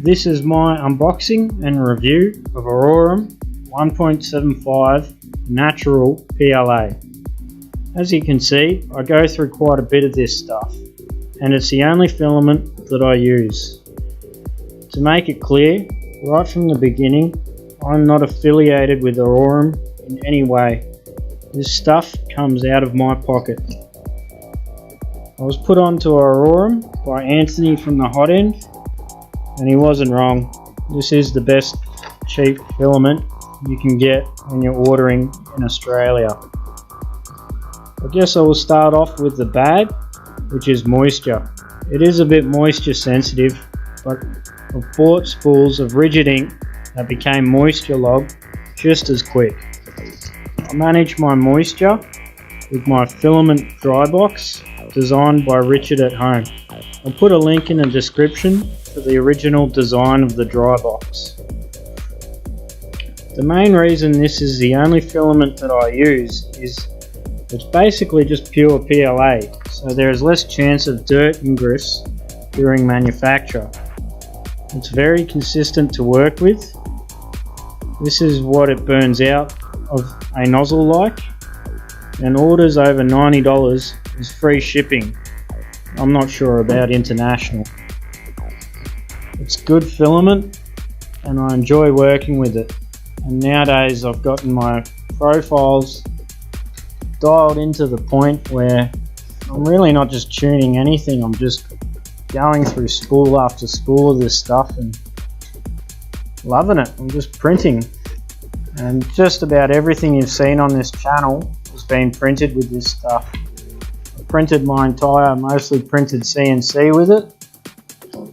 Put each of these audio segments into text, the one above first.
This is my unboxing and review of aurarum 1.75 natural PLA. As you can see, I go through quite a bit of this stuff, and it's the only filament that I use. To make it clear, right from the beginning, I'm not affiliated with aurarum in any way. This stuff comes out of my pocket. I was put onto aurarum by Anthony from the Hot End, and he wasn't wrong. This is the best cheap filament you can get when you're ordering in Australia. I guess I will start off with the bad, which is moisture. It is a bit moisture sensitive, but I've bought spools of rigid ink that became moisture logged just as quick. I manage my moisture with my filament dry box designed by Richard at home. I'll put a link in the description for the original design of the dry box. The main reason this is the only filament that I use is it's basically just pure PLA, so there is less chance of dirt and grist during manufacture. It's very consistent to work with. This is what it burns out of a nozzle like, and orders over $90 is free shipping. I'm not sure about international. It's good filament and I enjoy working with it, and nowadays I've gotten my profiles dialed into the point where I'm really not just tuning anything, I'm just going through spool after spool of this stuff and loving it. I'm just printing, and just about everything you've seen on this channel has been printed with this stuff. I printed my entire mostly printed CNC with it.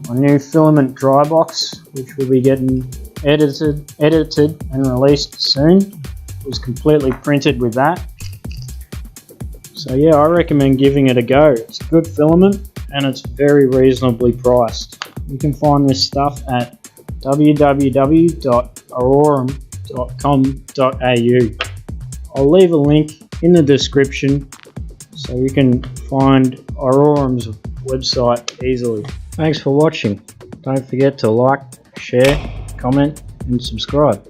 My new filament dry box, which will be getting edited and released soon, was completely printed with that. So yeah, I recommend giving it a go. It's good filament and it's very reasonably priced. You can find this stuff at www.aurarum.com.au. I'll leave a link in the description so you can find aurarum's website easily. Thanks for watching. Don't forget to like, share, comment and subscribe.